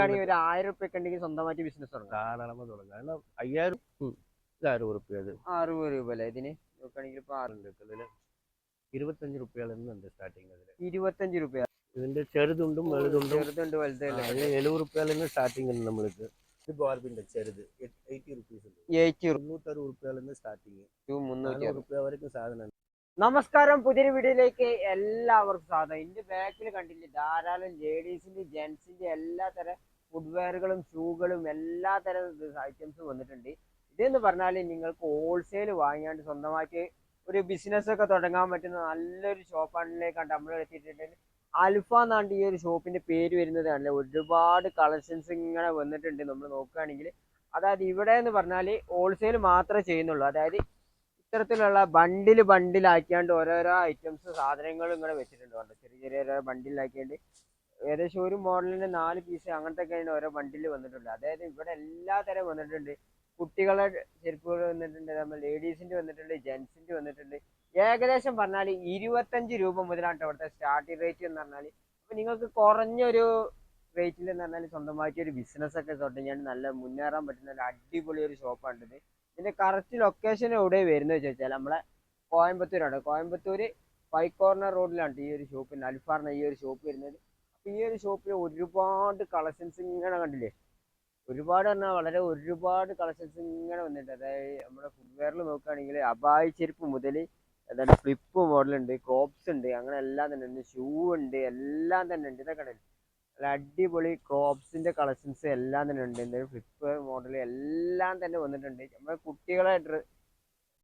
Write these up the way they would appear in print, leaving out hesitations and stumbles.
ഒരു 1000 ഉണ്ടെങ്കിൽ സ്വന്തമായിട്ട് ബിസിനസ് തുടങ്ങാം. ധാരാളമായി തുടങ്ങാം. കാരണം 5000 1000 അത് 60 രൂപ അല്ലേ ഇതിന് നോക്കുകയാണെങ്കിൽ? ഇപ്പൊ ഇതില് 25 റുപ്യകളുണ്ട് സ്റ്റാർട്ടിങ്. അതില് 25 രൂപ. ഇതിന്റെ ചെറുതുണ്ടും വലുതുണ്ടും. ചെറുതുണ്ട് വലുതല്ലേ? 70 റുപ്യയിൽ സ്റ്റാർട്ടിങ് ഉണ്ട് നമ്മൾക്ക്. ഇത് ബാർബിന്റെ ചെറുത് 80 റുപ്പീസ് ഉണ്ട്. 360 റുപ്യയിൽ സ്റ്റാർട്ടിങ് 300 റുപ്യ വരെയും സാധനം. നമസ്കാരം, പുതിയൊരു വീഡിയോയിലേക്ക് എല്ലാവർക്കും സ്വാഗതം. ഇതിന്റെ ബാക്കിൽ കണ്ടില്ലേ ധാരാളം ലേഡീസിന്റെ ജെന്റ്സിന്റെ എല്ലാ തരം ഫുഡ്വെയറുകളും ഷൂകളും എല്ലാ തരം ഐറ്റംസും വന്നിട്ടുണ്ട്. ഇതെന്ന് പറഞ്ഞാൽ നിങ്ങൾക്ക് ഹോൾസെയിൽ വാങ്ങിയാണ്ട് സ്വന്തമായിട്ട് ഒരു ബിസിനസ് ഒക്കെ തുടങ്ങാൻ പറ്റുന്ന നല്ലൊരു ഷോപ്പാണിലേക്കാണ് നമ്മൾ എത്തിയിട്ടുണ്ട്. അൽഫ എന്നാണ്ട് ഈ ഒരു ഷോപ്പിന്റെ പേര് വരുന്നത്. അല്ല, ഒരുപാട് കളക്ഷൻസ് ഇങ്ങനെ വന്നിട്ടുണ്ട്. നമ്മൾ നോക്കുകയാണെങ്കിൽ അതായത് ഇവിടെ എന്ന് പറഞ്ഞാൽ ഹോൾസെയിൽ മാത്രമേ ചെയ്യുന്നുള്ളൂ. അതായത് ഇത്തരത്തിലുള്ള ബണ്ടിലാക്കിയാണ്ട് ഓരോരോ ഐറ്റംസ് സാധനങ്ങൾ ഇങ്ങനെ വെച്ചിട്ടുണ്ട്. ചെറിയ ചെറിയ ബണ്ടിലാക്കിയാണ്ട് ഏകദേശം ഒരു മോഡലിന് 4 പീസ് അങ്ങനത്തെ ഒക്കെയാണ് ഓരോ ബണ്ടിൽ വന്നിട്ടുണ്ട്. അതായത് ഇവിടെ എല്ലാ തരം വന്നിട്ടുണ്ട്. കുട്ടികളെ ചെരുപ്പുകൾ വന്നിട്ടുണ്ട്, നമ്മൾ ലേഡീസിന്റെ വന്നിട്ടുണ്ട്, ജെന്റ്സിന്റെ വന്നിട്ടുണ്ട്. ഏകദേശം പറഞ്ഞാൽ 25 രൂപ മുതലാണ് അവിടുത്തെ സ്റ്റാർട്ടിംഗ് റേറ്റ് എന്ന് പറഞ്ഞാൽ. അപ്പൊ നിങ്ങൾക്ക് കുറഞ്ഞൊരു റേറ്റിൽ എന്ന് പറഞ്ഞാൽ സ്വന്തമായിട്ട് ഒരു ബിസിനസ് ഒക്കെ തുടങ്ങിയാൽ നല്ല മുന്നേറാൻ പറ്റുന്ന ഒരു അടിപൊളി ഒരു ഷോപ്പാണിത്. ഇതിന്റെ കറക്റ്റ് ലൊക്കേഷൻ എവിടെ വരുന്നത് ചോദിച്ചാൽ നമ്മളെ കോയമ്പത്തൂരാണ്. കോയമ്പത്തൂര് 5 കോർണർ റോഡിലാണ് ഈ ഒരു ഷോപ്പിന് അൽഫാറിന് ഈ ഒരു ഷോപ്പ് വരുന്നത്. അപ്പൊ ഈ ഒരു ഷോപ്പിൽ ഒരുപാട് കളക്ഷൻസ് ഇങ്ങനെ കണ്ടില്ലേ, ഒരുപാട് പറഞ്ഞാൽ വളരെ ഒരുപാട് കളക്ഷൻസ് ഇങ്ങനെ വന്നിട്ടുണ്ട്. അതായത് നമ്മുടെ ഫുട്വെയറിൽ നോക്കുകയാണെങ്കിൽ അബായി ചെരുപ്പ് മുതൽ അതായത് ഫ്ലിപ്പ് മോഡലുണ്ട്, ക്രോപ്സ് ഉണ്ട്, അങ്ങനെ എല്ലാം തന്നെ ഉണ്ട്. ഷൂ ഉണ്ട്, എല്ലാം തന്നെ ഉണ്ട്. ഇതൊക്കെ നല്ല അടിപൊളി ക്രോപ്സിന്റെ കളക്ഷൻസ് എല്ലാം തന്നെ ഉണ്ട്. ഫ്ലിപ്പ് മോഡൽ എല്ലാം തന്നെ വന്നിട്ടുണ്ട്. നമ്മുടെ കുട്ടികളെ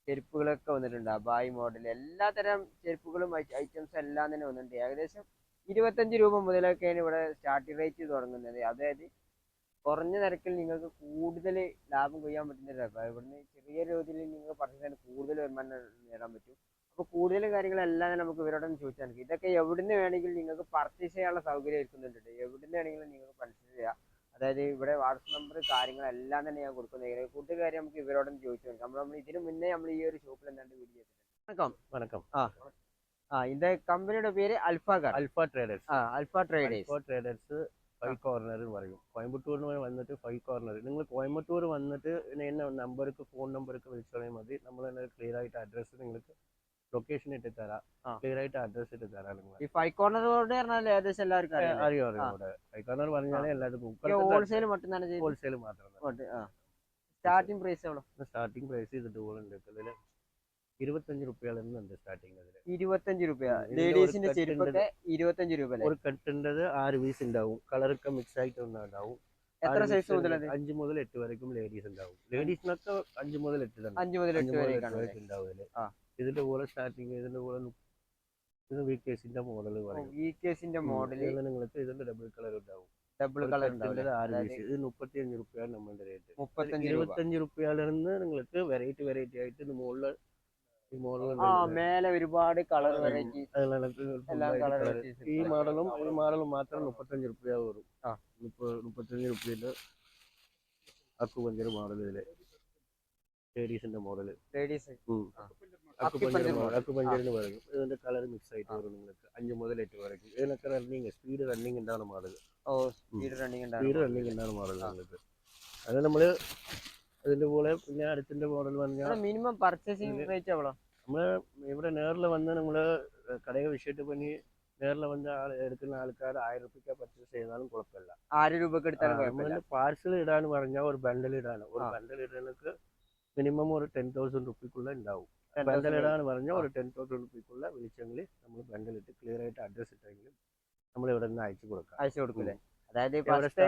ചെരുപ്പുകളൊക്കെ വന്നിട്ടുണ്ട്. അബായി മോഡൽ എല്ലാ തരം ചെരുപ്പുകളും ഐറ്റംസ് എല്ലാം തന്നെ വന്നിട്ടുണ്ട്. ഏകദേശം 25 രൂപ മുതലൊക്കെയാണ് ഇവിടെ സ്റ്റാർട്ടിംഗ് റേറ്റ് തുടങ്ങുന്നത്. അതായത് കുറഞ്ഞ നിരക്കിൽ നിങ്ങൾക്ക് കൂടുതൽ ലാഭം കൊയ്യാൻ പറ്റുന്ന ഇവിടുന്ന് ചെറിയ രീതിയിൽ നിങ്ങൾ പറഞ്ഞാൽ കൂടുതൽ വരുമാനം നേടാൻ പറ്റും. അപ്പോൾ കൂടുതൽ കാര്യങ്ങളെല്ലാം നമുക്ക് ഇവരോട് ചോദിച്ചാൽ മതി. ഇതൊക്കെ എവിടുന്ന് വേണമെങ്കിലും നിങ്ങൾക്ക് പർച്ചേസ് ചെയ്യാനുള്ള സൗകര്യം ഇരിക്കുന്നുണ്ട്. എവിടുന്ന് വേണമെങ്കിലും നിങ്ങൾക്ക് പർച്ചേസ് ചെയ്യാം. അതായത് ഇവിടെ വാട്സപ്പ് നമ്പർ കാര്യങ്ങളെല്ലാം തന്നെ ഞാൻ കൊടുക്കുന്നത്. കൂടുതൽ കാര്യം നമുക്ക് ഇവരോടൊന്ന് ചോദിച്ചു നോക്കാം. നമ്മൾ ഇതിന് മുന്നേ നമ്മൾ ഈ ഒരു ഷോപ്പിൽ എന്താണ്ട് വീഡിയോ ചെയ്തിട്ടുണ്ട്. വണക്കം. இந்த കമ്പനിയുടെ പേര് അൽഫ ട്രേഡേഴ്സ്. അൽഫ ട്രേഡേഴ്സ് 5 കോർണർ പറയും. കോയമ്പത്തൂരിന് വന്നിട്ട് 5 കോർണർ. നിങ്ങൾ കോയമ്പത്തൂർ വന്നിട്ട് എന്നെ നമ്പർക്ക് ഫോൺ നമ്പർക്ക് വിളിച്ചാൽ മതി. നമ്മൾ തന്നെ ക്ലിയർ ആയിട്ട് അഡ്രസ്സ് നിങ്ങൾക്ക് ലൊക്കേഷൻ ഇട്ട് തരാം. ക്ലിയർ ആയിട്ട് അഡ്രസ് ഇട്ട് തരാം. ഈ 5 കോർണർ റോഡ് പറഞ്ഞാൽ ഏകദേശം എല്ലാവർക്കും അറിയോ? 5 കോർണർ പറഞ്ഞാൽ എല്ലാവർക്കും ഹോൾസെയിൽ ഹോൾസെയിൽ മാത്രം. സ്റ്റാർട്ടിംഗ് പ്രൈസ് എவ்வளோ? സ്റ്റാർട്ടിംഗ് പ്രൈസ് ഇതുപോലെ 25 റുപ്യകളുണ്ട് സ്റ്റാർട്ടിംഗ്. 25 രൂപ ലേഡീസിന്റെ ചെരുപ്പൊക്കെ 25 രൂപ. ഒരു കെട്ടിൻ്റെത് 6 പീസ് ഉണ്ടാവും. കളറൊക്കെ മിക്സ് ആയിട്ട് ഉണ്ടാവും. എത്ര സൈസ് മുതൽ? 5 മുതൽ 8 വരയ്ക്കും ലേഡീസ് ഉണ്ടാവും. ലേഡീസിനൊക്കെ 5 മുതൽ 8 ഉണ്ടാവും. ഇതിന്റെ പോലെ സ്റ്റാർട്ടിങ് ഇതിന്റെ പോലെ ഇത് വികേസിന്റെ മോഡൽ പറയും. വികേസിന്റെ മോഡൽ നിങ്ങൾക്ക് ഇതിന്റെ ഡബിൾ കളർ ഉണ്ടാവും. ഡബിൾ കളർ ഉണ്ടാവും. 6 പീസ് ഇത് 35 രൂപയാണ് നമ്മുടെ റേറ്റ്. 25 രൂപയിലിരുന്ന് നിങ്ങൾക്ക് വെറൈറ്റി ആയിട്ട് ഇത് മുകളിൽ മേലെ ഒരുപാട് കളർ വെറൈറ്റി ഈ മോഡലും മാത്രം 35 രൂപ വരും. 35 രൂപയില് അക്കുപഞ്ചർ മോഡൽ. ഇതില് ലേഡീസിന്റെ മോഡൽ അക്കുപഞ്ചറിന് പറയും. ഇതിന്റെ കളർ മിക്സ് ആയിട്ട് വരും. നിങ്ങൾക്ക് 5 മുതൽ 8 വരയ്ക്കും. ഇതിനൊക്കെ സ്പീഡ് റണ്ണിങ് ഉണ്ടാവുന്ന മോഡൽ. സ്പീഡ് റണ്ണിങ് ഉണ്ടാവുന്ന മോഡൽ നിങ്ങൾക്ക്. അത് നമ്മള് അതിന്റെ പോലെ പിന്നെ അടുത്തിന്റെ മോഡൽ പറഞ്ഞാൽ മിനിമം പർച്ചേസിംഗ് റേറ്റ് എவ்வளோ? നമ്മള് ഇവിടെ നേരിൽ വന്ന് നമ്മള് കടയെ വിഷയത്ത് പണി നേരിൽ വന്ന് എടുക്കുന്ന ആൾക്കാർ 1000 രൂപയ്ക്ക് പർച്ചേസ് ചെയ്താലും കുഴപ്പമില്ല. 1000 രൂപക്ക് എടുത്താലും പാർസൽ ഇടാന്ന് പറഞ്ഞാൽ ഒരു ബണ്ടൽ ഇടാണ്. ഒരു ബണ്ടൽ ഇടാനൊക്കെ മിനിമം ഒരു 10,000 റുപ്പീക്കുള്ള ഉണ്ടാവും. ബണ്ടൽ ഇടാന്ന് പറഞ്ഞാൽ ഒരു 10,000 റുപ്പീക്കുള്ള വിളിച്ചെങ്കിൽ നമ്മൾ ബണ്ടൽ ഇട്ട് ക്ലിയർ ആയിട്ട് അഡ്രസ് ഇട്ടെങ്കിൽ നമ്മൾ ഇവിടെ നിന്ന് അയച്ചു കൊടുക്കൂലേ. അതായത് 1000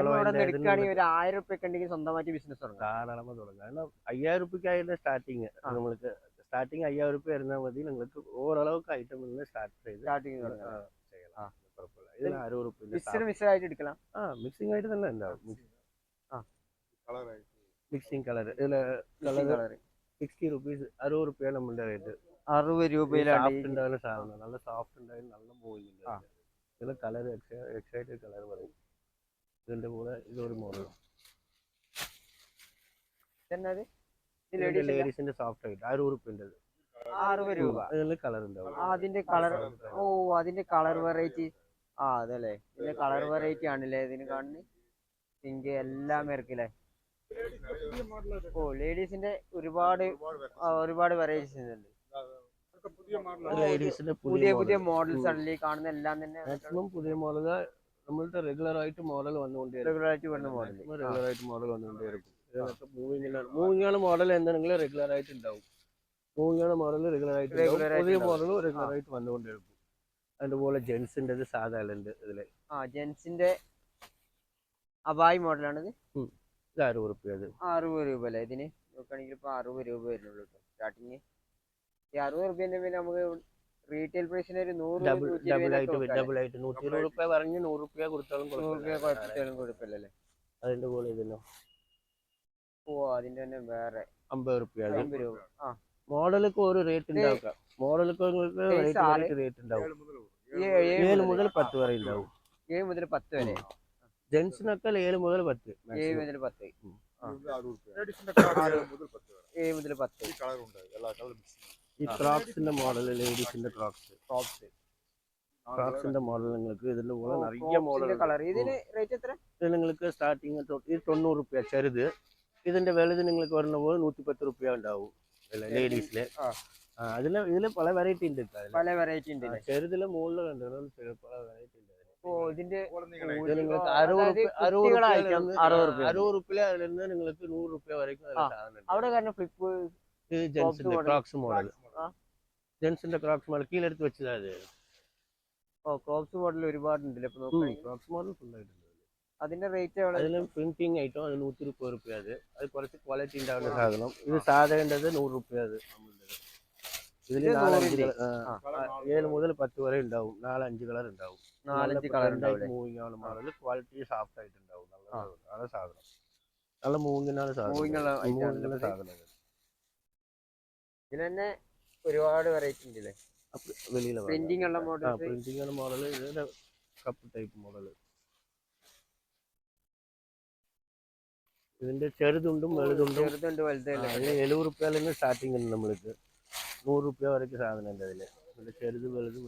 രൂപ ഉണ്ടെങ്കിൽ സ്വന്തമായിട്ട് ബിസിനസ് തുടങ്ങാം. ധാരാളമായി തുടങ്ങാം. കാരണം 5000 രൂപയ്ക്കായിരുന്നു സ്റ്റാർട്ടിങ്. നമ്മൾക്ക് സ്റ്റാർട്ടിങ് 5000 രൂപ ഇരുന്നാൽ മതി. നിങ്ങൾക്ക് ഓരളவுக்கு ഐറ്റം സ്റ്റാർട്ട് സ്റ്റാർട്ടിങ് ചെയ്യலாம். കുഴപ്പമില്ല. ഇതിന് 60 രൂപ മിക്സിംഗ് ആയിട്ട് തന്നെ ഉണ്ടാവും. മിക്സിംഗ് കളർ ഇതില് കളർ 60 റുപ്പീസ് 60 രൂപയാണ് നമ്മുടെ റേറ്റ്. 60 രൂപയിലാണ് ഉണ്ടാകുന്ന സാധനം. നല്ല സോഫ്റ്റ് ഉണ്ടായാലും നല്ല മൂവിങ് ഉണ്ട്. ഇതിൽ കളർ എക്സൈറ്റഡ് കളർ പറയും. ഇതിന്റെ കൂടെ ഇതൊരു മോഡൽ ലേഡീസിന്റെ സോഫ്റ്റ് ആയിട്ട് 60 രൂപ. 60 രൂപ ഇതിൽ കളർ ഉണ്ടാവും. അതിന്റെ കളർ വെറൈറ്റി. അതല്ലേ ഇതിന്റെ കളർ വെറൈറ്റി ആണല്ലേ ഇതിന് കാണുന്നത്. പിങ്ക് എല്ലാം ഇറക്കില്ലേ. ഓ ലേഡീസിന്റെ ഒരുപാട് വെറൈറ്റീസ് ഉണ്ട്. ലേഡീസിന്റെ പുതിയ പുതിയ മോഡൽസ് ആണ് ഈ കാണുന്ന എല്ലാം തന്നെ. മാക്സിമം പുതിയ മോഡൽ നമ്മളുടെ റെഗുലർ ആയിട്ട് മോഡൽ വന്നുകൊണ്ടേ റെഗുലർ ആയിട്ട് വരുന്ന മോഡൽ വന്നുകൊണ്ടേ ഇരിക്കും. ഇതൊക്കെ മൂവിങ്ങാണ് മോഡൽ എന്താണെങ്കിൽ റെഗുലർ ആയിട്ട് ഉണ്ടാവും. മൂവിങ്ങാണ് മോഡൽ റെഗുലർ ആയിട്ട് പുതിയ മോഡലും റെഗുലർ ആയിട്ട് വന്നുകൊണ്ടേ ഇരിക്കും. അതുപോലെ ജെൻസിന്റെ സാധാ ഉണ്ട് ഇതില്. ജെൻസിന്റെ അബായി മോഡലാണിത്. ഇത് 60 രൂപ. അത് 60 രൂപ അല്ലേ ഇതിന് നോക്കുകയാണെങ്കിൽ. ഇപ്പൊ 60 രൂപ വരുന്നുള്ളൂ സ്റ്റാർട്ടിങ്. ഈ 60 രൂപേന്റെ പിന്നെ നമുക്ക് റീറ്റെയിൽ പ്രൈസിന് ഒരു 100 ഡബിൾ ആയിട്ട് 120 രൂപ പറഞ്ഞ് 100 രൂപ കൊടുത്താലും കുഴപ്പമില്ലല്ലേ. അതിന്റെ പോലെ ഇതിനോ. ഓ അതിന്റെ തന്നെ വേറെ 50 രൂപ. 50 രൂപ. മോഡലൊക്കെ ഒരു റേറ്റ് ഉണ്ടാക്കാം. മോഡലൊക്കെ റേറ്റ് ഉണ്ടാവും. 7 മുതൽ 10 വരെ ഉണ്ടാവും. 7 മുതൽ 10 വരെ. ജെൻസിനൊക്കെ 7 മുതൽ 10. 7 മുതൽ 10. 7 മുതൽ 10. ഈ ക്രോക്സിന്റെ മോഡൽ, ലേഡീസിന്റെ ക്രോക്സിന്റെ മോഡൽ നിങ്ങൾക്ക് ഇതിന്റെ പോലെ നിറയെ മോഡൽ. കളർ ഇതിന് റേറ്റ് എത്ര? ഇത് നിങ്ങൾക്ക് സ്റ്റാർട്ടിങ് ഇത് 90 രൂപ ചെറുത്. ഇതിന്റെ വലുത് നിങ്ങൾക്ക് വരുന്ന പോലെ 110 രൂപ ഉണ്ടാവും ലേഡീസില്. ഇതില് പല വെറൈറ്റി ഉണ്ട്. ചെറുതിലെ മുകളിൽ കണ്ടു പല വെറൈറ്റി ഉണ്ട്. ഇതിന്റെ നിങ്ങൾക്ക് 60 രൂപ അതിൽ നിന്ന് നിങ്ങൾക്ക് 100 രൂപ വരയ്ക്കും അവിടെ. കാരണം ഫ്ലിപ്പ് ജെൻസിന്റെ ക്രോക്സ് മോഡൽ, ജെൻസിന്റെ ക്രോക്സ് മോഡൽ കീഴെടുത്ത് വെച്ചതാ അത്. ക്രോക്സ് മോഡൽ ഒരുപാടുണ്ടല്ലേ. ക്രോക്സ് മോഡൽ ഫുൾ ആയിട്ടുണ്ട്. അതിന്റെ റേറ്റ് അതിന് പ്രിന്റിംഗ് ഐറ്റം അത് 130 രൂപ. അത് കുറച്ച് ക്വാളിറ്റി ഉണ്ടാവുന്ന സാധനം. ഇത് സാധേണ്ടത് 100 രൂപ. ഇതില് 7 മുതൽ 10 വരെ ഉണ്ടാവും. 4-5 കളർ ഉണ്ടാവും. 4-5 കളർ മൂവിംഗ് ആണ് മോഡൽ. ക്വാളിറ്റി സോഫ്റ്റ് ആയിട്ടുണ്ടാവും. നല്ല സാധനം. നല്ല മൂവിങ്ങിനാണ് സാധനം. ഇതിന് തന്നെ ഒരുപാട് വെറൈറ്റി ഉണ്ടല്ലേ. പ്രിന്റിംഗ് ഉള്ള മോഡൽ. ഇതിന്റെ കപ്പ് ടൈപ്പ് മോഡൽ. ഇതിന്റെ ചെറുതുണ്ടും വലുതുണ്ടും. 70 രൂപയിൽ നിന്ന് സ്റ്റാർട്ടിങ് ഉണ്ട് നമ്മൾക്ക്. 100 രൂപ വരയ്ക്ക് സാധനം ഉണ്ട് അതില്. ഇതിന്റെ ചെറുത് വലുതും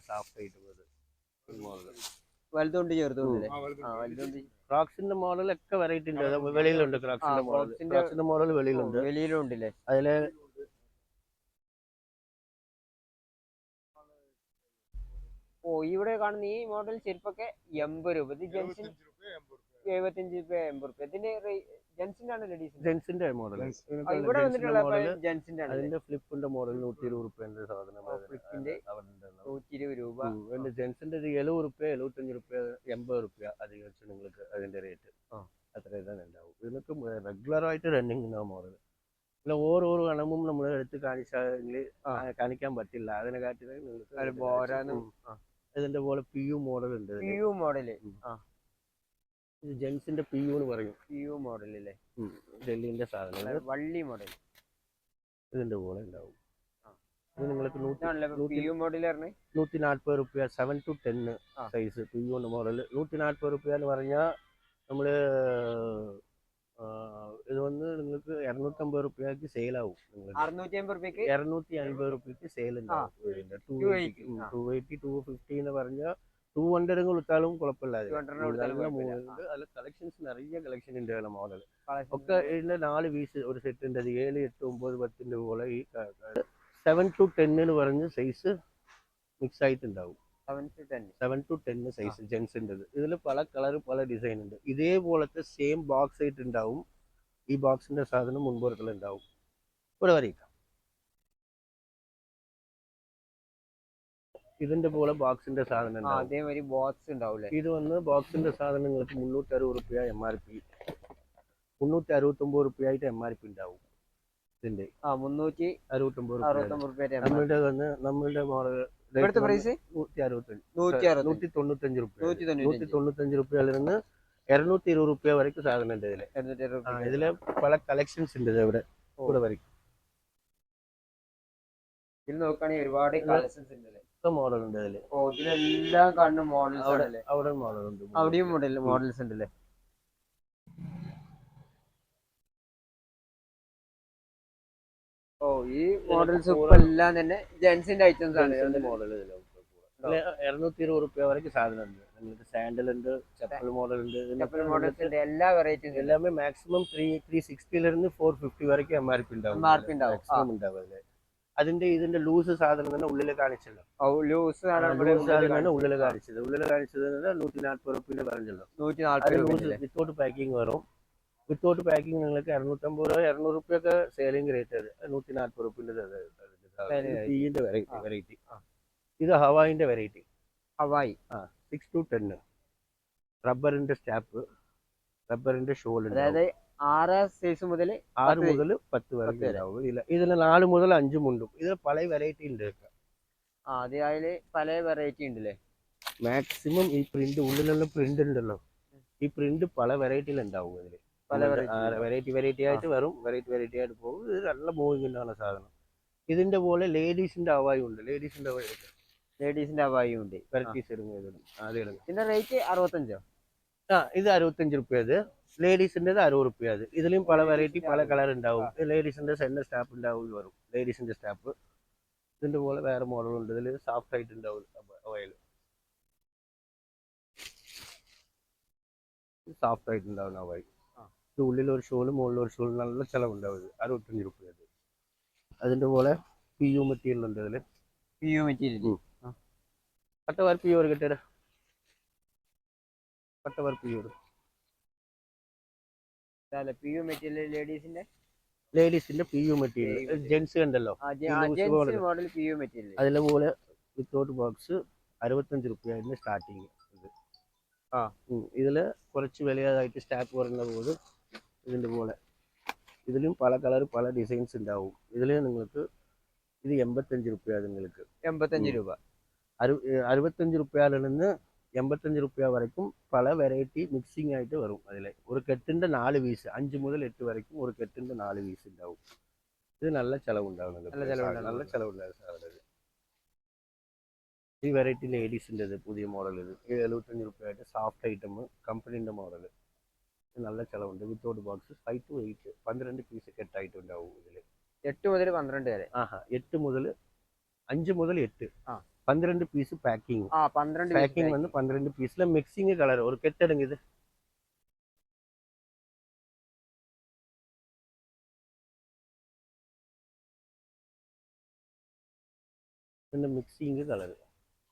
സോഫ്റ്റ് ആയിട്ട് വലുതുണ്ട് ചെറുതുണ്ട്. ക്രോക്സിന്റെ മോഡലൊക്കെ വെറൈറ്റി ഉണ്ട്. വെളിയിലുണ്ട് ക്രോക്സിന്റെ മോഡൽ വെളിയിലുണ്ട്. അതില് ഇവിടെ കാണുന്ന ഈ മോഡൽ ചെരുപ്പൊക്കെ 80 രൂപ. ഇത് ജെൻസിന് 75 രൂപ 80 രൂപ. ഇതിന്റെ ജെൻസിന്റെ ആണ് ജെൻസിന്റെ മോഡൽ. ഇവിടെ വന്നിട്ടുള്ള ജെൻസിന്റെ ആണ്. അതിന്റെ ഫ്ലിപ്പിന്റെ മോഡൽ 120 രൂപ സാധനം. ഫ്ലിപ്പിന്റെ 120 രൂപ. ജെൻസിന്റെ 70 രൂപ 75 രൂപ 80 രൂപ അധികം വെച്ച് നിങ്ങൾക്ക് അതിന്റെ റേറ്റ് അത്ര ഇതാണ് ഉണ്ടാവും. ഇതിനൊക്കെ റെഗുലർ ആയിട്ട് റണ്ണിങ് മോഡൽ. പിന്നെ ഓരോ ഗണമും നമ്മൾ എടുത്ത് കാണിക്കാൻ പറ്റില്ല. അതിനെ കാട്ടി ഇതിന്റെ പോലെ PU മോഡൽ ഉണ്ട്. ഇത് ജെൻസിന്റെ PU എന്ന് പറയും. PU മോഡൽ അല്ലേ. ഡൽഹിന്റെ സാധനം. വള്ളി മോഡൽ ഇതിന്റെ പോലെ ഉണ്ടാവും. ഇത് നിങ്ങൾക്ക് 140 രൂപ 7 to 10 സൈസ് PU മോഡൽ. 140 രൂപ എന്ന് പറഞ്ഞാൽ നമ്മള് ഇത് വന്ന് നിങ്ങൾക്ക് 250 രൂപയ്ക്ക് സെയിൽ ആവും. 250 രൂപയ്ക്ക് സെയിൽ ഉണ്ടാവും. 280 250 എന്ന് പറഞ്ഞാൽ 200 കൊടുത്താലും കുഴപ്പമില്ല. അതിൽ കളക്ഷൻസ് നിറയെ കളക്ഷൻ ഉണ്ട്. മോഡൽ ഒക്കെ ഇതിന്റെ 4 പീസ് ഒരു സെറ്റ് ഉണ്ട്. 7, 8, 9, 10 പോലെ ഈ 7 to 10 എന്ന് പറഞ്ഞ് സൈസ് മിക്സ് ആയിട്ടുണ്ടാവും. 7 to 10 സൈസ് ജെൻസിൻ്റെ. ഇതിൽ പല കളർ പല ഡിസൈൻ ഉണ്ട്. ഇതേപോലത്തെ സെയിം ബോക്സ് ആയിട്ട് ഉണ്ടാവും. ഈ ബോക്സിന്റെ സാധനം മുൻപുറത്തിലുണ്ടാവും. ഇവിടെ വരയ്ക്കാം. ഇതിന്റെ പോലെ ബോക്സിന്റെ സാധനം അതേമാതിരി ബോക്സ് ഉണ്ടാവില്ലേ. ഇത് വന്ന് ബോക്സിന്റെ സാധനം നിങ്ങൾക്ക് 360 രൂപ MRP, 369 രൂപയായിട്ട് MRP ഉണ്ടാവും. ഇതിന്റെ 369 രൂപ. നമ്മളുടെ മോഡൽ പ്രൈസ് 195 രൂപ. 195 രൂപയിൽ നിന്ന് 220 രൂപ വരയ്ക്ക് സാധനം ഉണ്ട് ഇതില്. ഇതില് പല കളക്ഷൻസ് ഉണ്ട്. ഇവിടെ വരയ്ക്കും. ഇതിൽ നോക്കുകയാണെങ്കിൽ ഒരുപാട് കളക്ഷൻസ് ഉണ്ട്. മോഡൽ ഉണ്ട് അതില്. ഇതിലെല്ലാം കാണുന്ന മോഡൽസ് അവിടെ മോഡൽ ഉണ്ട്. അവിടെയും മോഡൽസ് ഉണ്ടല്ലേ. ഈ മോഡൽസ് ഇപ്പൊ എല്ലാം തന്നെ ജെൻസിന്റെ ഐറ്റംസ് ആണ്. മോഡൽ 220 വரைக்கும் സാധനം ഉണ്ട്. നിങ്ങൾക്ക് സാൻഡൽ ഉണ്ട്, ചെപ്പൽ മോഡൽ ഉണ്ട്. ചെപ്പൽ മോഡൽസ് ഉണ്ട്, എല്ലാ വെറൈറ്റീസും எல்லாமே മാക്സിമം 360 ഇருந்து 450 വரைக்கும் MRP ഉണ്ടാവും. മാക്സിമം ഉണ്ടാവും അതില്. അതിന്റെ ഇതിന്റെ ലൂസ് സാധനം തന്നെ ഉള്ളിൽ കാണിച്ചല്ലോ. ലൂസ് സാധനം ഉള്ളിൽ കാണിച്ചത് 140 റുപ്യ പറഞ്ഞല്ലോ. 140 വിത്തൗട്ട് പാക്കിംഗ് വരും. വിത്തൗട്ട് പാക്കിംഗ് നിങ്ങൾക്ക് 250 രൂപ 200 റുപ്യൊക്കെ സെയിലിംഗ് റേറ്റ്. അത് 140 റുപ്യൻ്റെ ടീന്റെ വെറൈറ്റി. ഇത് ഹവായിന്റെ വെറൈറ്റി. ഹവായി 6 to 10 റബ്ബറിന്റെ സ്റ്റാപ്പ്, റബ്ബറിന്റെ ഷോൾ. അതായത് 6 സൈസ് മുതൽ 6 മുതൽ 10 വരെ ഉണ്ടാവും. ഇതിൽ 4 മുതൽ 5 മുണ്ടും. ഇത് പല വെറൈറ്റി ഉണ്ട്. അതില് പല വെറൈറ്റി ഉണ്ടല്ലേ. മാക്സിമം ഈ പ്രിന്റ് ഉള്ളിലുള്ള പ്രിന്റ് ഉണ്ടല്ലോ, ഈ പ്രിന്റ് പല വെറൈറ്റിയിൽ ഉണ്ടാവും. ഇതിൽ പല വെറൈറ്റി ആയിട്ട് വരും, വെറൈറ്റി ആയിട്ട് പോകും. ഇത് നല്ല മൂവിങ് ഉണ്ടാകുന്ന സാധനം. ഇതിന്റെ പോലെ ലേഡീസിന്റെ ഹവായി ഉണ്ട്. ലേഡീസിന്റെ ഹവായി ഉണ്ട്. വെറൈറ്റീസ് ഇടും. ഇതിന്റെ റേറ്റ് 65. ഇത് 65 റുപ്യ. ഇത് ലേഡീസിന്റെ 60 റുപ്യ. അത് ഇതിലും പല വെറൈറ്റി പല കളർ ഉണ്ടാവും. ലേഡീസിന്റെ സെന്റർ സ്റ്റാപ്പ് ഉണ്ടാവും വരും. ലേഡീസിന്റെ സ്റ്റാപ്പ് ഇതിന്റെ പോലെ വേറെ മോഡൽ ഉണ്ട്. ഇതിൽ സോഫ്റ്റ് ആയിട്ട് ഉണ്ടാവും. സോഫ്റ്റ് ആയിട്ട് ഉണ്ടാവും ഹവായി. ഇത് ഉള്ളിലൊരു ഷോള് മുകളിലൊരു ഷോള് നല്ല ചിലവുണ്ടാവും. ഇത് 65 റുപ്യ. അത് അതിന്റെ പോലെ PU മെറ്റീരിയൽ ഉണ്ട്. ഇതില് PU മെറ്റീരിയൽ പട്ടവർ പ്യൂർ കിട്ടിയ പട്ടവർ പ്യൂർ PU മെറ്റീരിയൽ ലേഡീസിന്റെ PU മെറ്റീരിയൽ. ജെന്റ്സ് ഉണ്ടല്ലോ മോഡൽ PU മെറ്റീരിയൽ. അതിലെ പോലെ വിത്തൗട്ട് ബോക്സ് 65 റുപ്യ സ്റ്റാർട്ടിങ്. ഇതില് കുറച്ച് വിലയായിട്ട് സ്റ്റാക്ക് വരുന്ന പോലെ ഇതിന്റെ പോലെ ഇതിലും പല കളർ പല ഡിസൈൻസ് ഉണ്ടാവും. ഇതില് നിങ്ങൾക്ക് ഇത് 85 റുപ്യ. നിങ്ങൾക്ക് 85 രൂപ. 65 റുപ്യയിൽ നിന്ന് 85 റുപ്യ വരയ്ക്കും പല വെറൈറ്റി മിക്സിംഗ് ആയിട്ട് വരും. അതിൽ ഒരു കെട്ടിന്റെ 4 പീസ് 5 മുതൽ 8 വരയ്ക്കും ഒരു കെട്ടിന്റെ 4 പീസ് ഉണ്ടാവും. ഇത് നല്ല ചിലവുണ്ടാവുന്നത്. നല്ല ചിലവുണ്ടാകും. ഈ വെറൈറ്റി ലേഡീസിൻ്റെ പുതിയ മോഡൽ. ഇത് 75 റുപ്യ ആയിട്ട് സോഫ്റ്റ് ഐറ്റം കമ്പനീൻ്റെ മോഡൽ. നല്ല ചിലവുണ്ട്. വിത്തൗട്ട് ബോക്സ് 5 to 8 12 പീസ് കെട്ടായിട്ട് ഉണ്ടാവും. ഇതിൽ 8 മുതൽ 12 വരെ. 8 മുതൽ 5 മുതൽ 8 12 പീസ് പാക്കിംഗ്. 12 പാക്കിംഗ് വന്ന് 12 പീസിലെ മിക്സിംഗ് കളർ ഒരു കെട്ടടങ്ങി. ഇത് ഇതിന്റെ മിക്സിംഗ് കളർ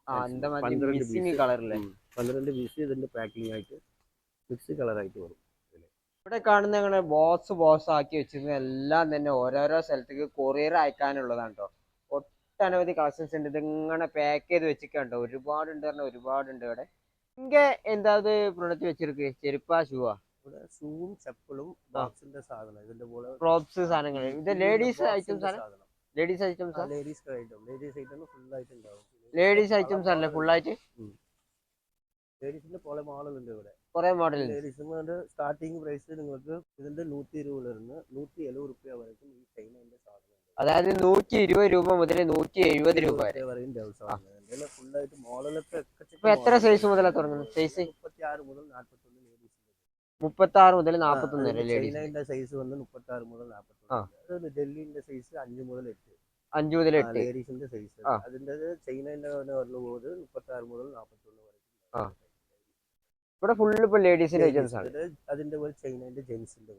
12 പീസ് ഇതിന്റെ പാക്കിംഗ് ആയിട്ട് മിക്സ് കളറായിട്ട് വരും. ഇവിടെ കാണുന്ന ബോക്സ് ആക്കി വെച്ചിരുന്ന എല്ലാം തന്നെ ഓരോരോ സ്ഥലത്തേക്ക് കൊറിയർ അയക്കാനുള്ളതാണ് കേട്ടോ. ഒട്ടനവധി കളക്ഷൻസ് ഉണ്ട്. ഇതിങ്ങനെ പാക്ക് ചെയ്ത് വെച്ചിട്ടുണ്ടോ. ഒരുപാടുണ്ട് ഇവിടെ. ഇങ്ങനെ എന്താ പ്രൊഡക്റ്റ് വെച്ചിരിക്ക്? ചെരുപ്പാ ഷൂവാ? ഇവിടെ ഷൂവും ചെപ്പലും ബോക്സിന്റെ സാധനം. ഇതിന്റെ പോലെ ക്ലോത്ത്സ് സാധനങ്ങൾ. ഇത് ലേഡീസ് ഐറ്റംസ് ആണ്. ലേഡീസ് ഐറ്റംസ് ഫുൾ ആയിട്ട് ഉണ്ടാവും. ലേഡീസ് ഐറ്റംസ് അല്ലേ ഫുൾ ആയിട്ട്? ലേഡീസിന്റെ പോലെ മോഡൽ ഉണ്ട് ഇവിടെ. കുറെ മോഡൽ. ലേഡീസിന്റെ സ്റ്റാർട്ടിംഗ് പ്രൈസ് നിങ്ങൾക്ക് ഇതിന്റെ 120 നിന്ന് 170 റുപ്യ വരെയും ഈ ചൈനന്റെ സാധനം. അതായത് 120 രൂപ മുതൽ 170 രൂപ വരെ ഫുൾ ആയിട്ട് മോഡലൊക്കെ. ഇപ്പൊ എത്ര സൈസ് മുതലാണ് തുടങ്ങുന്നത്? സൈസ് 36 മുതൽ 41 ലേഡീസ്. 36 മുതൽ 41 വരെ ലേഡീസ്. ചൈനന്റെ സൈസ് വന്ന് 36 മുതൽ 41. ഡൽഹിന്റെ സൈസ് 5 മുതൽ 8. 5 മുതൽ 8 ലേഡീസിന്റെ സൈസ്. അതിന്റെ ചൈനന്റെ വരുന്നത് 36 മുതൽ 41 വരെ. ഇവിടെ ഫുള്ള് ഇപ്പൊ ലേഡീസിന്റെ ഐറ്റംസ് ആണ്. അതിന്റെ പോലെ ചൈനന്റെ ജെന്റ്സിന്റെ.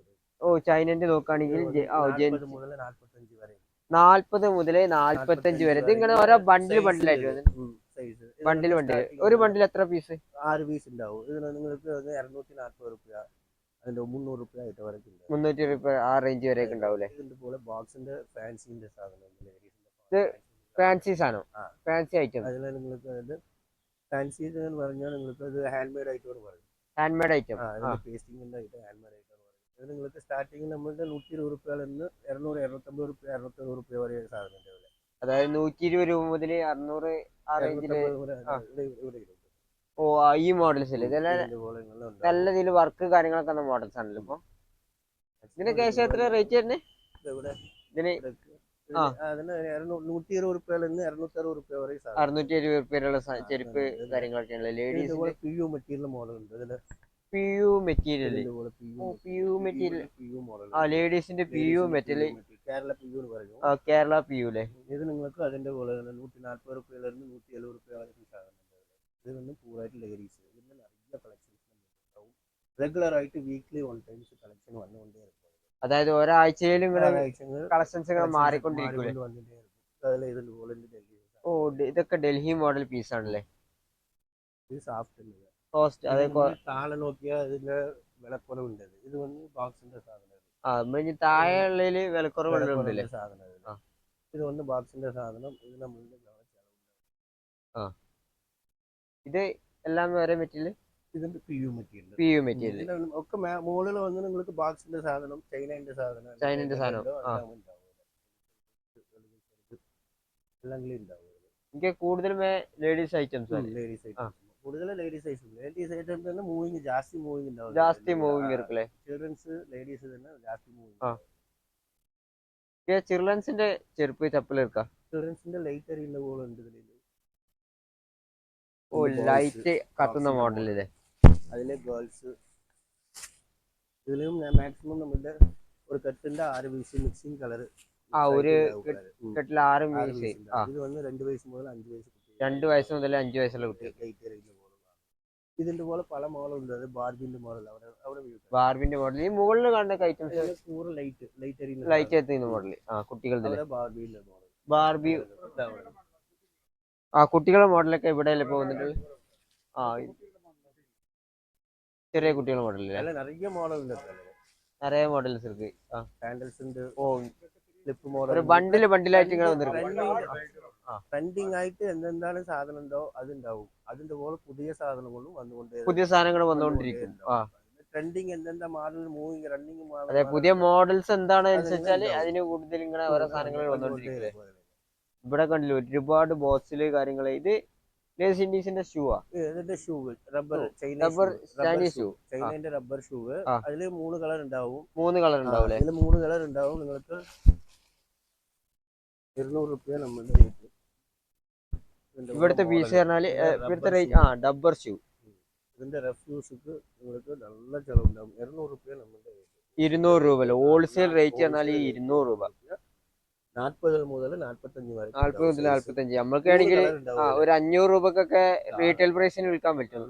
ചൈനന്റെ നോക്കുകയാണെങ്കിൽ 40 മുതൽ 45 വരെ. 40 മുതൽ 45 വരെ. ഇത് ഇങ്ങനെ ഓരോ ബണ്ടിലായിട്ട് ബണ്ടിൽ ഒരു ബണ്ടിൽ എത്ര പീസ്? 6 പീസ് ഉണ്ടാവും. ഇതിന് നിങ്ങൾക്ക് 240 റുപ്യ അതിന്റെ 300 റുപ്യ ആയിട്ട് വരയ്ക്കും. 300 രൂപ ആ റേഞ്ച് വരെയൊക്കെ ഉണ്ടാവൂലേ? ഇതിന്റെ പോലെ ബോക്സിന്റെ ഫാൻസിന്റെ സാധനം. ഇത് ഫാൻസി സാധനം, ഫാൻസി ഐറ്റം. അതിൽ നിങ്ങൾക്ക് ഫാൻസി എന്ന് പറഞ്ഞാൽ നിങ്ങൾക്ക് അത് ഹാൻഡ് മെയ്ഡ് ആയിട്ട് പറയും. Hand made item. പേസ്റ്റിംഗിന്റെ ആയിട്ട് ഹാൻഡ് മെയ്ഡ് ആയിട്ട് പറയും. ഇത് നിങ്ങൾക്ക് സ്റ്റാർട്ടിങ് നമ്മളുടെ 120 റുപ്യയിൽ നിന്ന് 200 250 റുപ്യ 260 റുപ്യ വരെ സാധനം ഉണ്ടാവില്ല. അതായത് 120 രൂപ മുതൽ 600 ആ റേഞ്ചില്. ഈ മോഡൽസ് അല്ലേ ഇതെല്ലാം? നല്ല ഇതിൽ വർക്ക് കാര്യങ്ങളൊക്കെ മോഡൽസ് ആണല്ലോ ഇപ്പൊ. ഇതിനൊക്കെ എത്ര റേറ്റ് തന്നെ? ഇതിന് 120 റുപ്യയിൽ നിന്ന് 260 റുപ്യ വരെ 670 റുപ്യയിലുള്ള ചെരുപ്പ് കാര്യങ്ങളൊക്കെയാണ്. ലേഡീസ് PU മെറ്റീരിയൽ മോഡൽ ഉണ്ട്. ഇതില് PU മെറ്റീരിയൽ. ലേഡീസിന്റെ PU മെറ്റീരിയൽ. കേരള PU എന്ന് പറയും. കേരള PU അല്ലേ? ഇത് നിങ്ങൾക്ക് അതിന്റെ പോലെ 140 റുപ്യയിൽ നിന്ന് 170 റുപ്യ വരെ സാധനം. ഇത് வந்து പൂറായിട്ട് ലേഡീസ് ഇതിൻ്റെ நிறைய കളക്ഷൻസ് ഉണ്ടാവും. റെഗുലറായിട്ട് വീക്ക്ലി 1 ടൈംസ് കളക്ഷൻ വന്നുകൊണ്ടേ இருக்கும். അതായത് ഒരാഴ്ചയിൽ ഇങ്ങനെ കളക്ഷൻസ് ഇങ്ങനെ മാറിക്കൊണ്ടിരിക്കൂലേ? മാറിക്കൊണ്ട് വന്നിട്ടേ இருக்கும். അതിൽ ഇത് ഗോൾഡിൻ്റെ ഡൽഹി ഓ ഇതൊക്കെ ഡൽഹി മോഡൽ പീസ് ആണല്ലേ? ഇത് സാഫ്റ്റ് ഉണ്ട്. കോസ്റ്റ് അതെ താഴെ നോക്കിയാൽ ഇതിന്റെ വിലക്കുറവുണ്ട്. ഇത് വന്ന് ബോക്സിന്റെ സാധനം. ഇനി താഴെ ഉള്ളതില് വിലക്കുറവുണ്ടല്ലേ സാധനം. ഇത് വന്ന് ബോക്സിന്റെ സാധനം. ഇത് നമ്മളുടെ ഇത് എല്ലാം വേറെ മെറ്റീരിയൽ. ഇതിന്റെ PU മെറ്റീരിയൽ. PU മെറ്റീരിയൽ ഒക്കെ മുകളിൽ വന്ന് നിങ്ങൾക്ക് ബോക്സിന്റെ സാധനം, ചൈനന്റെ സാധനം എല്ലാം ഉണ്ടാവും. എനിക്ക് കൂടുതലും ലേഡീസ് ഐറ്റംസ് ലേഡീസ് ഐറ്റംസ് കൂടുതൽ ലേഡീസ് ഐറ്റംസ് തന്നെ മൂവിങ് ജാസ്തി മൂവിങ് ഉണ്ടാവും. ജാസ്തി മൂവിങ് ഇരിക്കല്ലേ? ചിൽഡ്രൻസ് ലേഡീസ് തന്നെ ജാസ്തി മൂവിങ്. ചിൽഡ്രൻസിന്റെ ചെരുപ്പ് ചപ്പൽ ഇരിക്കാം. ചിൽഡ്രൻസിന്റെ ലൈറ്റ് അറിയുന്ന പോലെ ഉണ്ട് ഇതിൽ. ഓ ലൈറ്റ് കത്തുന്ന മോഡലില്ലേ? അതിലെ ഗേൾസ് ഇതിലും മാക്സിമം നമ്മുടെ ഒരു കെട്ടിന്റെ 6 പീസ് മിക്സിംഗ് കളർ. ഒരു കെട്ടിൽ 6 പീസ്. ഇത് വന്ന് 2 വയസ്സ് മുതൽ 5 വയസ്സ്. 2 വയസ്സ് മുതൽ 5 വയസ്സുള്ള കുട്ടി. ഇതിന്റെ പോലെ പല മോഡൽ ഉണ്ട്. അത് ബാർബിന്റെ മോഡൽ. ബാർബിന്റെ മോഡൽ. ഈ മുകളിൽ കാണുന്ന ഐറ്റംസ് ലൈറ്റ് എത്തുന്ന മോഡൽ. കുട്ടികളുടെ ബാർബി. കുട്ടികളുടെ മോഡലൊക്കെ ഇവിടെയല്ലേ പോകുന്നുണ്ട്? ചെറിയ കുട്ടികളുടെ മോഡലില്ലേ? നിറയെ മോഡൽ ഉണ്ട്. നിറയെ മോഡൽസ് ഇருக்கு. സാൻഡൽസ് ഉണ്ട്. Flip model. ഒരു ബണ്ടിലായിട്ട് ഇങ്ങനെ വന്നിരിക്കും. ട്രെൻഡിങ് ആയിട്ട് എന്തെന്താണ് സാധനം ഉണ്ടോ അതുണ്ടാവും. അതിന്റെ പോലെ പുതിയ സാധനങ്ങളും വന്നുകൊണ്ടേ പുതിയ സാധനങ്ങൾ വന്നുകൊണ്ടിരിക്കും. ട്രെൻഡിങ് എന്തെന്താ മോഡൽ മൂവിങ് റണ്ണിങ് അതെ പുതിയ മോഡൽസ് എന്താണ് അനുസരിച്ചാൽ അതിന് കൂടുതൽ ഇങ്ങനെ ഓരോ സാധനങ്ങൾ വന്നുകൊണ്ടിരിക്കുന്നത്. ഇവിടെ കണ്ടില്ല ഒരുപാട് ബോക്സില് കാര്യങ്ങള്. ഇത് ലേസിന്റെ ഷൂ റബ്ബർ ചൈനീസ് ഷൂ. ചൈനന്റെ റബ്ബർ ഷൂ. അതില് 3 കളർ ഉണ്ടാവും. 3 കളർ ഉണ്ടാവും. 3 കളർ ഉണ്ടാവും. നിങ്ങൾക്ക് 200 രൂപ നമ്മുടെ റേറ്റ്. ഇവിടുത്തെ പീസ് പറഞ്ഞാല് ഇവിടുത്തെ റേറ്റ് ഡബ്ബർ ഷൂ. ഇതിന്റെ റെഫ്യൂസ്ക്ക് നിങ്ങൾക്ക് നല്ല ചെലവുണ്ടാവും. 200 രൂപ നമ്മുടെ റേറ്റ്. 200 രൂപ ഹോൾസെയിൽ റേറ്റ് പറഞ്ഞാൽ 200 രൂപ. 40 മുതൽ 45 വരെ. 40 മുതൽ 45. നമ്മൾക്കാണെങ്കിൽ ഒരു 500 രൂപക്കൊക്കെ റീറ്റെയിൽ പ്രൈസിന് വിൽക്കാൻ പറ്റും.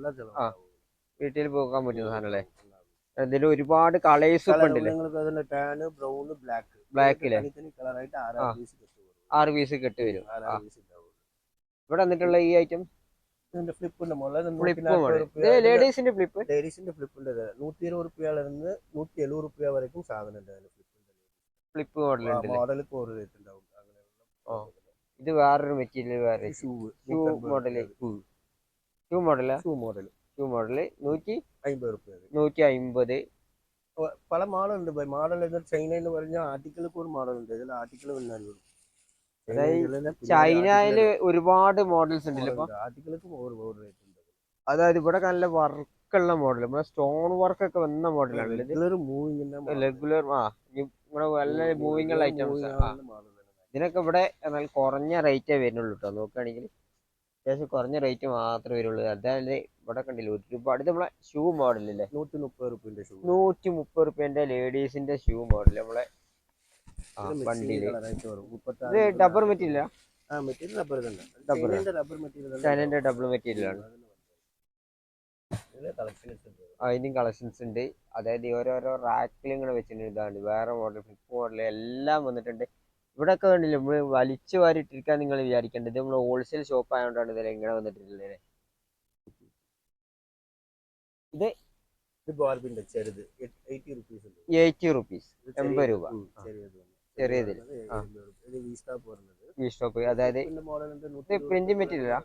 റീറ്റെയിൽ പോകാൻ പറ്റുന്ന സാധനങ്ങളെ. അതിൽ ഒരുപാട് കളേഴ്സ് ഒക്കെ ഉണ്ടല്ലേ? ബ്ലാക്കിലെ 6 പീസ് കെട്ട് വരും. ഇവിടെ വന്നിട്ടുള്ള ഈ ഐറ്റം ലേഡീസിന്റെ ഫ്ലിപ്പ്. ഉണ്ട്. 120 രൂപയിലിருந்து 170 രൂപ വരയ്ക്കും സാധനം ഉണ്ട്. ഫ്ലിപ്പ് മോഡൽ ഉണ്ട്. മോഡലിക്ക് ഒരു റേറ്റ് ഉണ്ടാവും. ഇത് വേറൊരു മെറ്റീരിയൽ. വേറെ ഷൂ മോഡല്. ഷൂ മോഡലാ? ഷൂ മോഡല് 150 രൂപ. 150. പല മോഡൽ ഉണ്ട്. മോഡൽ ചൈനയിൽ പറഞ്ഞ ആർട്ടിക്കിൾക്ക് ഒരു മോഡൽ ഉണ്ട്. ഇതിൽ ആർട്ടിക്കിൾ വന്നാലും ചൈനയില് ഒരുപാട് മോഡൽസ് ഉണ്ടല്ലോ. ആർട്ടിക്കിൾക്ക് ഒരു റേറ്റ് ഉണ്ട്. അതായത് ഇവിടെ നല്ല വർക്കുള്ള മോഡൽ, സ്റ്റോൺ വർക്ക് ഒക്കെ വന്ന മോഡലാണ്. റെഗുലർ നല്ല മൂവിങ് ഉള്ള ഐറ്റംസ്. ഇതിനൊക്കെ ഇവിടെ എന്നാൽ കുറഞ്ഞ റേറ്റേ വരുന്നുള്ളൂ കേട്ടോ. നോക്കുകയാണെങ്കിൽ അത്യാവശ്യം കുറഞ്ഞ റേറ്റ് മാത്രമേ വരുള്ളൂ. അതായത് ഇവിടെ കണ്ടില്ല ഒരുപാട്. ഇത് നമ്മളെ ഷൂ മോഡലില്ലേ? 130 രൂപന്റെ ഷൂ. 130 രൂപന്റെ ലേഡീസിന്റെ ഷൂ മോഡൽ നമ്മളെ വണ്ടിയില്. ഇത് ഡബർ മെറ്റീരിയലാ? ചൈനന്റെ ഡബിൾ മെറ്റീരിയൽ ആണ്. അതിനും കളക്ഷൻസ് ഉണ്ട്. അതായത് ഓരോരോ റാക്കിൽ ഇങ്ങനെ വെച്ചിട്ടുണ്ട്. ഇതാണ് വേറെ മോഡൽ, ഫ്ലിപ്പ് മോഡൽ എല്ലാം വന്നിട്ടുണ്ട്. ഇവിടെ ഒക്കെ കണ്ടില്ല നമ്മള് വലിച്ചു വാരിട്ടിരിക്കാൻ നിങ്ങൾ വിചാരിക്കേണ്ടത്. നമ്മൾ ഹോൾസെയിൽ ഷോപ്പ് ആയതുകൊണ്ടാണ് ഇതിൽ എങ്ങനെ വന്നിട്ടുള്ളത്. ഇത് ബാർബിന്റെ ചെറുത് 80 റുപ്പീസ്. 80 റുപ്പീസ് 80 രൂപ. ചെറിയതിൽ അതായത് പ്രിന്റ് മെറ്റീരിയലാ?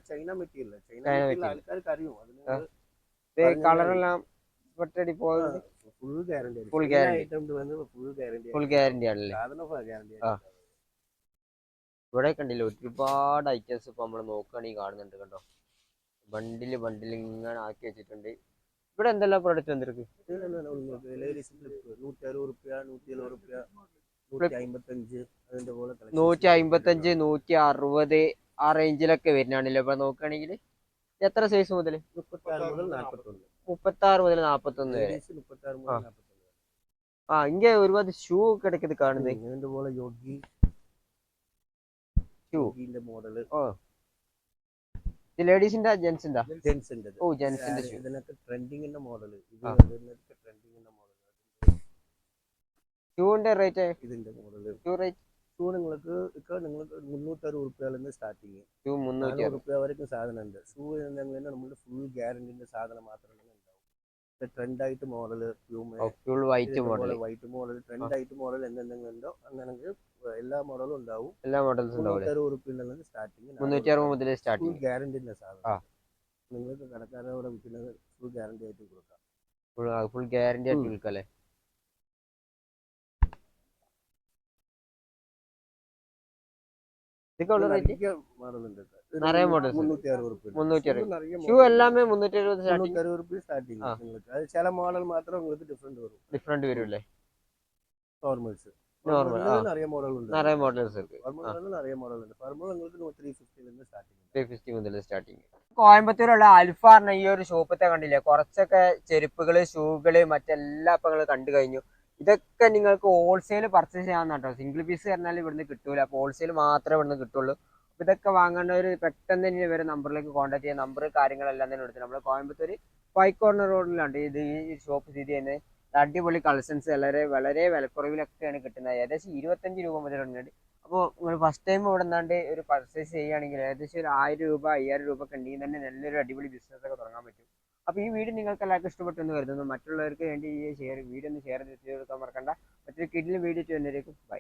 China material. ആൾക്കാർക്ക് അറിയും. കളറെല്ലാം പോകുന്നത് ഫുൾ ഗ്യാരണ്ടി ആണല്ലേ? ഇവിടെ കണ്ടില്ല ഒരുപാട് ഐറ്റംസ് ഇപ്പൊ നമ്മള് നോക്കുകയാണെങ്കിൽ കാണുന്നുണ്ട്. കണ്ടോ, ബണ്ടിൽ ഇങ്ങനെ ആക്കി വെച്ചിട്ടുണ്ട്. ഇവിടെ എന്തെല്ലാം പ്രോഡക്റ്റ് വന്നിருக்கு? 155 160 ആ റേഞ്ചിലൊക്കെ വരുന്നാണല്ലോ ഇപ്പൊ നോക്കുകയാണെങ്കിൽ. എത്ര സൈസ് മുതൽ? 36 മുതൽ 41 വരെ. ഇങ്ങ ഒരുപാട് ഷൂ കിടക്കുന്നത് കാണുന്നത്. ഷൂ മോഡല് ഇത് ലേഡീസിന്റെ ജെന്റ്സിന്റെ? ജെൻസിന്റെ ഓ ജെന്റ്സിന്റെ ഷൂ. ഇതിനൊക്കെ ട്രെൻഡിങ്ങിന്റെ മോഡൽ ഇത് ആ. ഇതിനൊക്കെ ട്രെൻഡിങ്ങിന്റെ മോഡൽ ഷൂവിന്റെ റേറ്റ്? ഇതിന്റെ മോഡൽ ഷൂ റേറ്റ് ഷൂ നിങ്ങൾക്ക് 360 റുപ്യാലിന്ന് സ്റ്റാർട്ടിങ് ഷൂ 360. 400 റുപ്യ വരെയും സാധനം ഉണ്ട്. ഷൂ എന്തെങ്കിലും നമ്മുടെ ഫുൾ ഗ്യാരണ്ടിന്റെ സാധനം മാത്രമേ ഉണ്ടാവും. ട്രെൻഡായിട്ട് model full white model. White model ട്രെൻഡായിട്ട് മോഡൽ എന്തെങ്കിലും ഉണ്ടോ അങ്ങനെ എല്ലാ മോഡലും ഉണ്ടാവും. എല്ലാ മോഡൽസും ഉണ്ടാവും. 360 റുപ്യ സ്റ്റാർട്ടിങ്. 360 മുതൽ ഫുൾ സ്റ്റാർട്ടിങ്. ഗ്യാരണ്ടിന്റെ സാധനം നിങ്ങൾക്ക് കടക്കാരോടെ വിൽക്കുന്നത് ഫുൾ ഗ്യാരണ്ടി ആയിട്ട് കൊടുക്കാം. ഫുൾ ഗ്യാരണ്ടി ആയിട്ട് വിൽക്കല്ലേ? ഇതൊക്കെ ഉള്ള റേറ്റ്? നിറയെ മോഡൽസ് 360 റുപ്യ. 360. Shoe എല്ലാമേ 370 starting. 360 റുപ്യ സ്റ്റാർട്ടിങ് നിങ്ങൾക്ക്. അത് ചില മോഡൽ മാത്രം നിങ്ങൾക്ക് ഡിഫറെന്റ് വരും. ഡിഫറെന്റ് വരുമല്ലേ? നോർമൽസ് നോർമൽ നിറയെ മോഡൽ ഉണ്ട്. നിറയെ മോഡൽസ് ഉണ്ട്. നിറയെ മോഡൽ ഉണ്ട്. ഫാർമൽ നിങ്ങൾക്ക് 350 സ്റ്റാർട്ടിങ്. 350 മുതൽ സ്റ്റാർട്ടിങ്. കോയമ്പത്തൂരുള്ള അൽഫ പറഞ്ഞ ഈ ഒരു ഷോപ്പത്തെ കണ്ടില്ലേ, കുറച്ചൊക്കെ ചെരുപ്പുകള് ഷൂകള് മറ്റെല്ലാ ഇപ്പൊ നിങ്ങൾ കണ്ടു കഴിഞ്ഞു. ഇതൊക്കെ നിങ്ങൾക്ക് ഹോൾസെയിൽ പർച്ചേസ് ചെയ്യാൻ കേട്ടോ. സിംഗിൾ പീസ് പറഞ്ഞാൽ ഇവിടുന്ന് കിട്ടൂല. അപ്പോൾ ഹോൾസെയിൽ മാത്രമേ ഇവിടുന്ന് കിട്ടുള്ളൂ. അപ്പോൾ ഇതൊക്കെ വാങ്ങേണ്ടവർ പെട്ടെന്ന് തന്നെ ഇവരെ നമ്പറിലേക്ക് കോൺടാക്ട് ചെയ്യാം. നമ്പർ കാര്യങ്ങളെല്ലാം തന്നെ എടുത്ത് നമ്മൾ കോയമ്പത്തൂർ 5 കോർണർ റോഡിലാണ് ഇത് ഈ ഷോപ്പ് സ്ഥിതി ചെയ്യുന്നത്. അടിപൊളി കളക്ഷൻസ് വളരെ വളരെ വിലക്കുറവിലൊക്കെയാണ് കിട്ടുന്നത്. ഏകദേശം 25 രൂപ മുതൽ ഉണ്ട്. അപ്പോൾ നിങ്ങൾ ഫസ്റ്റ് ടൈം ഇവിടെ നിന്നാണ്ട് ഒരു പർച്ചേസ് ചെയ്യുകയാണെങ്കിൽ ഏകദേശം ഒരു 1000 രൂപ 5000 രൂപ ഒക്കെ ഉണ്ടെങ്കിൽ തന്നെ നല്ലൊരു അടിപൊളി ബിസിനസ് ഒക്കെ തുടങ്ങാൻ പറ്റും. അപ്പോൾ ഈ വീഡിയോ നിങ്ങൾക്ക് എല്ലാവർക്കും ഇഷ്ടപ്പെട്ടു എന്ന് കരുതുന്നു. മറ്റുള്ളവർക്ക് വേണ്ടി ഈ വീഡിയോ ഒന്ന് ഷെയർ ചെയ്ത് കൊടുക്കാൻ മറക്കണ്ട. മറ്റൊരു കിഡിലും വീഡിയോ ചെയ്യുന്നവരേക്കും ബൈ.